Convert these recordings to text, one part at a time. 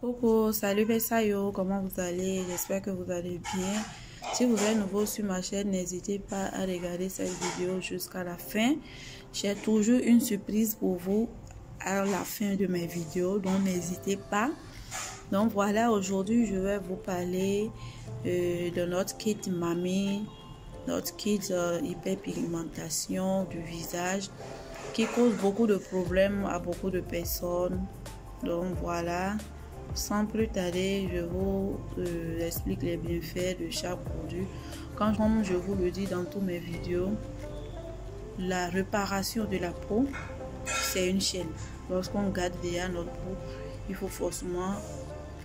Coucou, salut Bessayo, comment vous allez? J'espère que vous allez bien. Si vous êtes nouveau sur ma chaîne, n'hésitez pas à regarder cette vidéo jusqu'à la fin. J'ai toujours une surprise pour vous à la fin de mes vidéos, donc n'hésitez pas. Donc voilà, aujourd'hui je vais vous parler de notre kit mamie, notre kit hyperpigmentation du visage qui cause beaucoup de problèmes à beaucoup de personnes. Donc voilà, sans plus tarder, je vous explique les bienfaits de chaque produit. Comme je vous le dis dans toutes mes vidéos, la réparation de la peau, c'est une chaîne. Lorsqu'on garde déjà notre peau, il faut forcément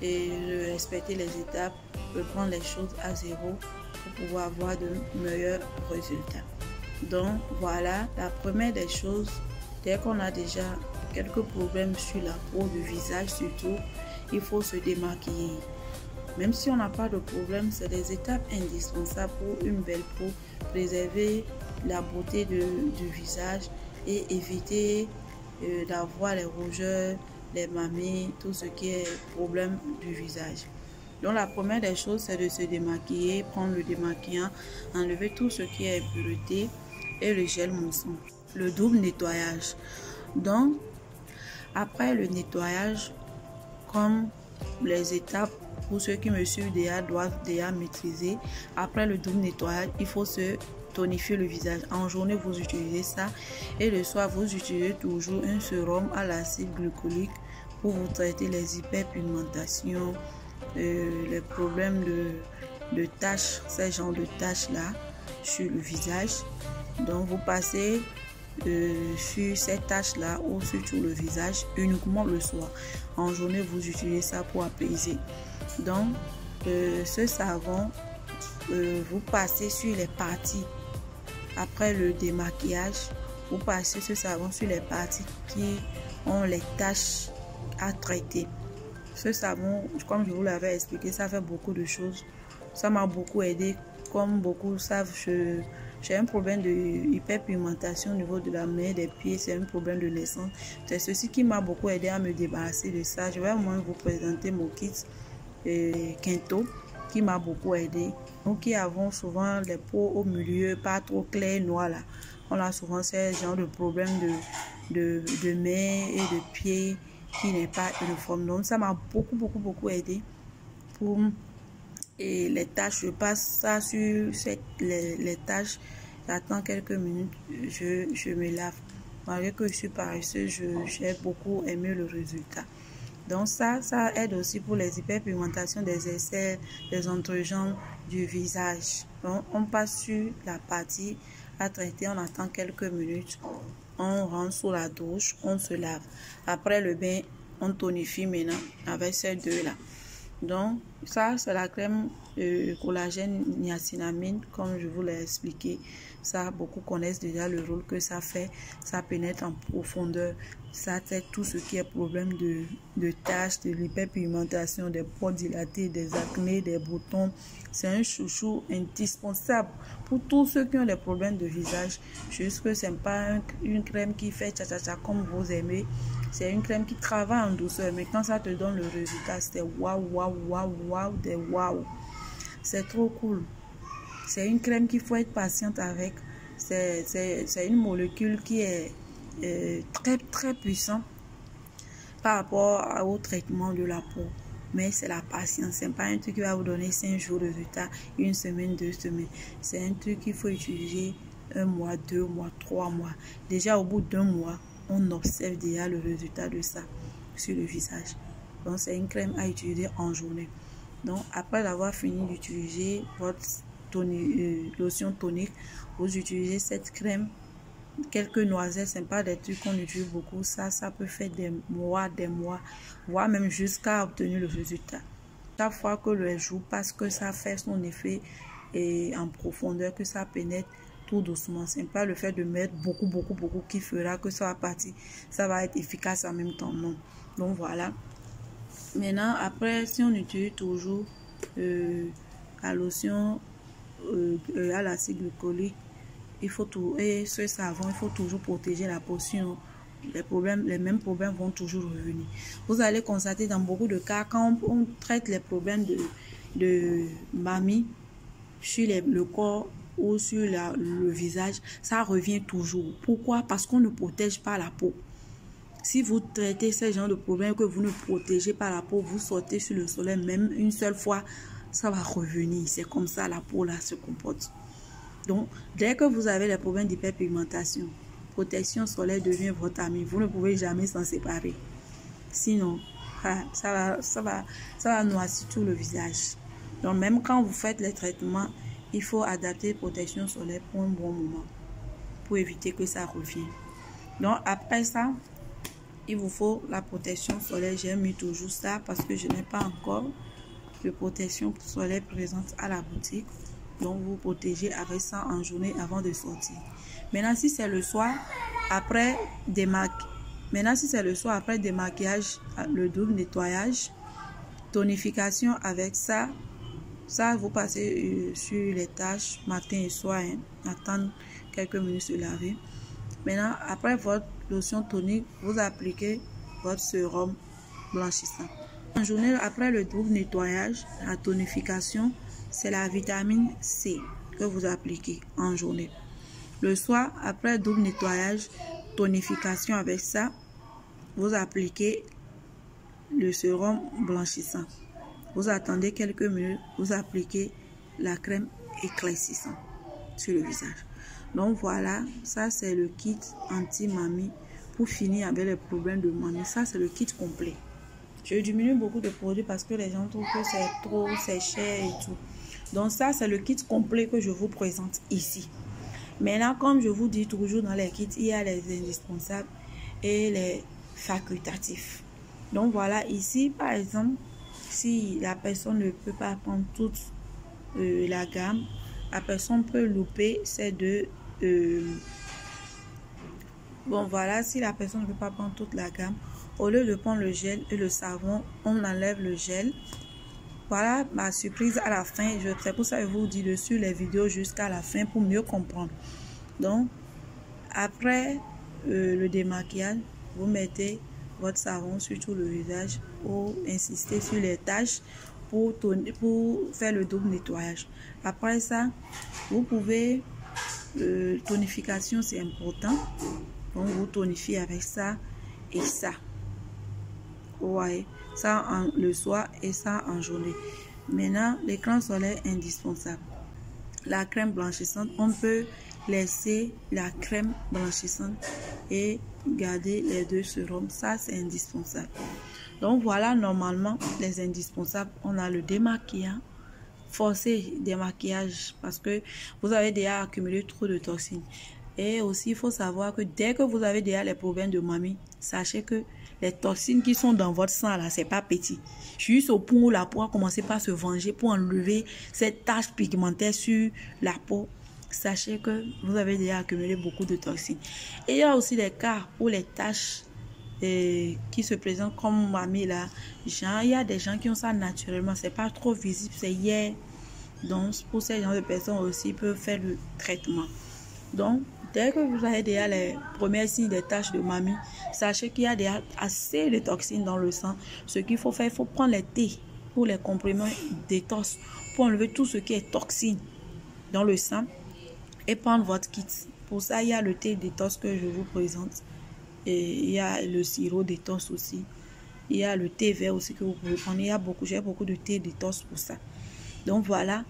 respecter les étapes, reprendre les choses à zéro pour pouvoir avoir de meilleurs résultats. Donc voilà, la première des choses, dès qu'on a déjà quelques problèmes sur la peau, du visage surtout, il faut se démaquiller. Même si on n'a pas de problème, c'est des étapes indispensables pour une belle peau, préserver la beauté du visage et éviter d'avoir les rougeurs, les mamies, tout ce qui est problème du visage. Donc la première des choses, c'est de se démaquiller, prendre le démaquillant, enlever tout ce qui est impureté et le gel moussant. Le double nettoyage. Donc après le nettoyage, comme les étapes pour ceux qui me suivent déjà doivent déjà maîtriser, après le double nettoyage, il faut se tonifier le visage. En journée, vous utilisez ça et le soir, vous utilisez toujours un sérum à l'acide glycolique pour vous traiter les hyperpigmentations, les problèmes de taches, ces genres de taches là sur le visage. Donc vous passez sur ces taches là ou sur tout le visage uniquement le soir. En journée, vous utilisez ça pour apaiser. Donc ce savon, vous passez sur les parties après le démaquillage, vous passez ce savon sur les parties qui ont les taches à traiter. Ce savon, comme je vous l'avais expliqué, ça fait beaucoup de choses. Ça m'a beaucoup aidé. Comme beaucoup savent, j'ai un problème de hyperpigmentation au niveau de la main, des pieds. C'est un problème de naissance. C'est ceci qui m'a beaucoup aidé à me débarrasser de ça. Je vais au moins vous présenter mon kit Kento qui m'a beaucoup aidé. Nous qui avons souvent les peaux au milieu, pas trop clair, noir là. On a souvent ce genre de problème de main et de pieds qui n'est pas uniforme. Donc ça m'a beaucoup aidé pour les tâches. Je passe ça sur les tâches, j'attends quelques minutes, je me lave. Malgré que je suis paresseuse, j'ai beaucoup aimé le résultat. Donc ça aide aussi pour les hyperpigmentations des aisselles, des entrejambes, du visage. Donc on passe sur la partie à traiter, on attend quelques minutes, on rentre sous la douche, on se lave. Après le bain, on tonifie maintenant avec ces deux là. Donc ça c'est la crème collagène niacinamide, comme je vous l'ai expliqué. Ça, beaucoup connaissent déjà le rôle que ça fait. Ça pénètre en profondeur, ça traite tout ce qui est problème de taches, de l'hyperpigmentation, des pores dilatés, des acnés, des boutons. C'est un chouchou indispensable pour tous ceux qui ont des problèmes de visage. Juste que c'est pas une crème qui fait tcha comme vous aimez. C'est une crème qui travaille en douceur, mais quand ça te donne le résultat, c'est waouh, des waouh. C'est trop cool. C'est une crème qu'il faut être patiente avec. C'est une molécule qui est très puissante par rapport au traitement de la peau. Mais c'est la patience. C'est pas un truc qui va vous donner 5 jours de résultat, une semaine, 2 semaines. C'est un truc qu'il faut utiliser 1 mois, 2 mois, 3 mois. Déjà au bout d'1 mois, on observe déjà le résultat de ça sur le visage. Donc c'est une crème à utiliser en journée. Donc après avoir fini d'utiliser votre lotion tonique, vous utilisez cette crème, quelques noisettes, c'est pas des trucs qu'on utilise beaucoup. Ça peut faire des mois, voire même jusqu'à obtenir le résultat. Chaque fois que le jour passe, que ça fait son effet et en profondeur, que ça pénètre tout doucement. C'est pas le fait de mettre beaucoup qui fera que ça va partir, ça va être efficace en même temps, non. Donc voilà. Maintenant après, si on utilise toujours la lotion à l'acide glycolique, il faut tout, et ce savon, il faut toujours protéger la peau, sinon les mêmes problèmes vont toujours revenir. Vous allez constater dans beaucoup de cas, quand on traite les problèmes de mamie sur le corps ou sur le visage, ça revient toujours. Pourquoi? Parce qu'on ne protège pas la peau. Si vous traitez ce genre de problème que vous ne protégez pas la peau, vous sortez sur le soleil même une seule fois, ça va revenir. C'est comme ça la peau là se comporte. Donc, dès que vous avez les problèmes d'hyperpigmentation, protection solaire devient votre ami. Vous ne pouvez jamais s'en séparer. Sinon, ça va noircir tout le visage. Donc, même quand vous faites les traitements, il faut adapter protection solaire pour un bon moment, pour éviter que ça revienne. Donc, après ça, il vous faut la protection solaire. J'ai mis toujours ça parce que je n'ai pas encore de protection solaire présente à la boutique. Donc, vous protégez avec ça en journée avant de sortir. Maintenant, si c'est le soir, après démaquillage, le double nettoyage, tonification avec ça. Ça, vous passez sur les taches matin et soir. Attendre quelques minutes se laver. Maintenant, après votre lotion tonique, vous appliquez votre sérum blanchissant. En journée, après le double nettoyage, la tonification, c'est la vitamine C que vous appliquez en journée. Le soir, après double nettoyage, tonification avec ça, vous appliquez le sérum blanchissant. Vous attendez quelques minutes, vous appliquez la crème éclaircissante sur le visage. Donc voilà, ça c'est le kit anti-mamie pour finir avec les problèmes de mamie. Ça c'est le kit complet. Je diminue beaucoup de produits parce que les gens trouvent que c'est trop, c'est cher et tout. Donc ça c'est le kit complet que je vous présente ici. Maintenant, comme je vous dis toujours dans les kits, il y a les indispensables et les facultatifs. Donc voilà, ici par exemple, si la personne ne peut pas prendre toute la gamme, la personne peut louper ces deux. Bon voilà, si la personne ne peut pas prendre toute la gamme, au lieu de prendre le gel et le savon, on enlève le gel. Voilà ma surprise à la fin. C'est pour ça que je vous dis dessus les vidéos jusqu'à la fin pour mieux comprendre. Donc, après le démaquillage, vous mettez votre savon sur tout le visage ou insistez sur les taches pour faire le double nettoyage. Après ça, vous pouvez, tonification c'est important, donc vous tonifiez avec ça et ça. Ouais, ça le soir et ça en journée. Maintenant, l'écran solaire indispensable. La crème blanchissante, on peut laisser la crème blanchissante et garder les deux sérums. Ça, c'est indispensable. Donc, voilà, normalement, les indispensables. On a le démaquillant, forcer démaquillage parce que vous avez déjà accumulé trop de toxines. Et aussi, il faut savoir que dès que vous avez déjà les problèmes de mamie, sachez que les toxines qui sont dans votre sang, là, c'est pas petit. Juste au point où la peau a commencé par se venger pour enlever cette tache pigmentaire sur la peau. Sachez que vous avez déjà accumulé beaucoup de toxines. Et il y a aussi des cas où les taches qui se présentent comme mamie là. Genre, il y a des gens qui ont ça naturellement. C'est pas trop visible, c'est hier. Donc, pour ces gens de personnes aussi, peuvent faire le traitement. Donc, dès que vous avez déjà les premiers signes des taches de mamie, sachez qu'il y a déjà assez de toxines dans le sang. Ce qu'il faut faire, il faut prendre les thés ou les comprimés détox pour enlever tout ce qui est toxine dans le sang et prendre votre kit. Pour ça, il y a le thé détox que je vous présente. Et il y a le sirop détox aussi. Il y a le thé vert aussi que vous pouvez prendre. J'ai beaucoup de thé détox pour ça. Donc voilà.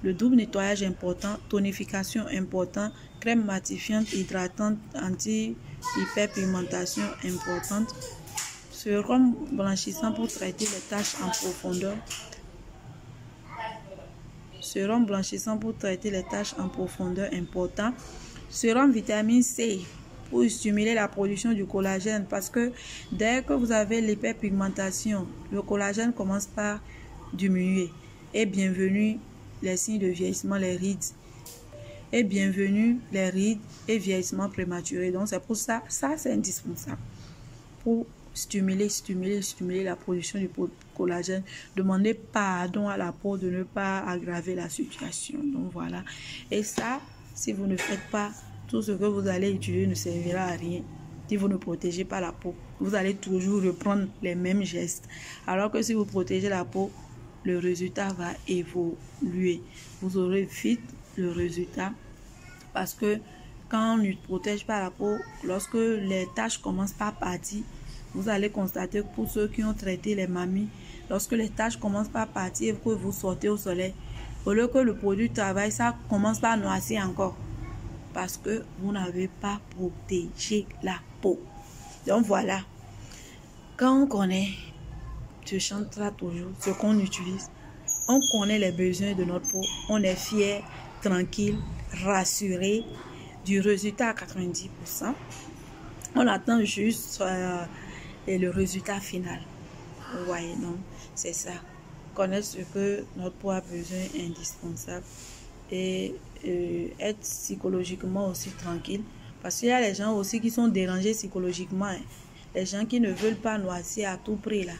Le double nettoyage important, tonification important, crème matifiante, hydratante, anti-hyperpigmentation importante, sérum blanchissant pour traiter les taches en profondeur. Sérum blanchissant pour traiter les taches en profondeur important. Sérum vitamine C pour stimuler la production du collagène parce que dès que vous avez l'hyperpigmentation, le collagène commence par diminuer. Et bienvenue les signes de vieillissement, les rides. Et bienvenue les rides et vieillissement prématuré. Donc c'est pour ça, c'est indispensable. Pour stimuler la production du collagène. Demandez pardon à la peau de ne pas aggraver la situation. Donc voilà. Et ça, si vous ne faites pas, tout ce que vous allez utiliser ne servira à rien. Si vous ne protégez pas la peau, vous allez toujours reprendre les mêmes gestes. Alors que si vous protégez la peau, le résultat va évoluer. Vous aurez vite le résultat parce que quand on ne protège pas la peau, lorsque les taches commencent par partir, vous allez constater que pour ceux qui ont traité les mamies, lorsque les taches commencent par partir et que vous sortez au soleil, au lieu que le produit travaille, ça commence par noircir encore parce que vous n'avez pas protégé la peau. Donc voilà, quand on connaît, je chantera toujours ce qu'on utilise, on connaît les besoins de notre peau, on est fier, tranquille, rassuré du résultat à 90%. On attend juste le résultat final. Vous voyez, donc c'est ça. Connaître ce que notre peau a besoin est indispensable et être psychologiquement aussi tranquille. Parce qu'il y a les gens aussi qui sont dérangés psychologiquement. Hein. Les gens qui ne veulent pas noircir à tout prix là.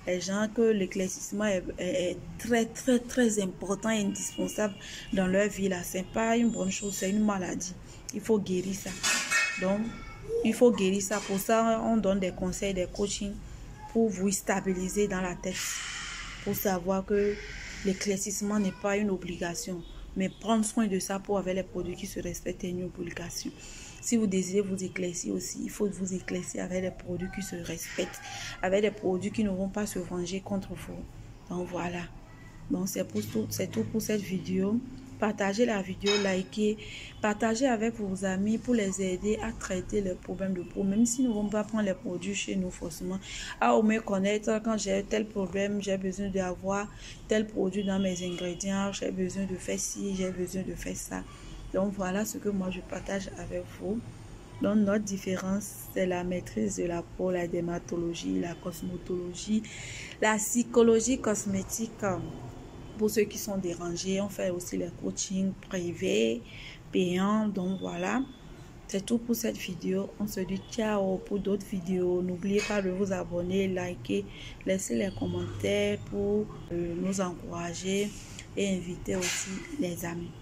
Les gens que l'éclaircissement est très important et indispensable dans leur vie là. C'est pas une bonne chose, c'est une maladie. Il faut guérir ça. Donc, il faut guérir ça. Pour ça, on donne des conseils, des coachings pour vous stabiliser dans la tête. Pour savoir que l'éclaircissement n'est pas une obligation. Mais prendre soin de sa peau avec les produits qui se respectent est une obligation. Si vous désirez vous éclaircir aussi, il faut vous éclaircir avec des produits qui se respectent, avec des produits qui ne vont pas se venger contre vous. Donc voilà. Donc c'est tout pour cette vidéo. Partagez la vidéo, likez, partagez avec vos amis pour les aider à traiter les problèmes de peau. Même s'ils ne vont pas prendre les produits chez nous forcément, à au mieux connaître quand j'ai tel problème, j'ai besoin d'avoir tel produit dans mes ingrédients, j'ai besoin de faire ci, j'ai besoin de faire ça. Donc voilà ce que moi je partage avec vous. Donc notre différence, c'est la maîtrise de la peau, la dermatologie, la cosmétologie, la psychologie cosmétique. Pour ceux qui sont dérangés, on fait aussi les coachings privés, payants. Donc voilà, c'est tout pour cette vidéo. On se dit ciao pour d'autres vidéos. N'oubliez pas de vous abonner, liker, laisser les commentaires pour nous encourager et inviter aussi les amis.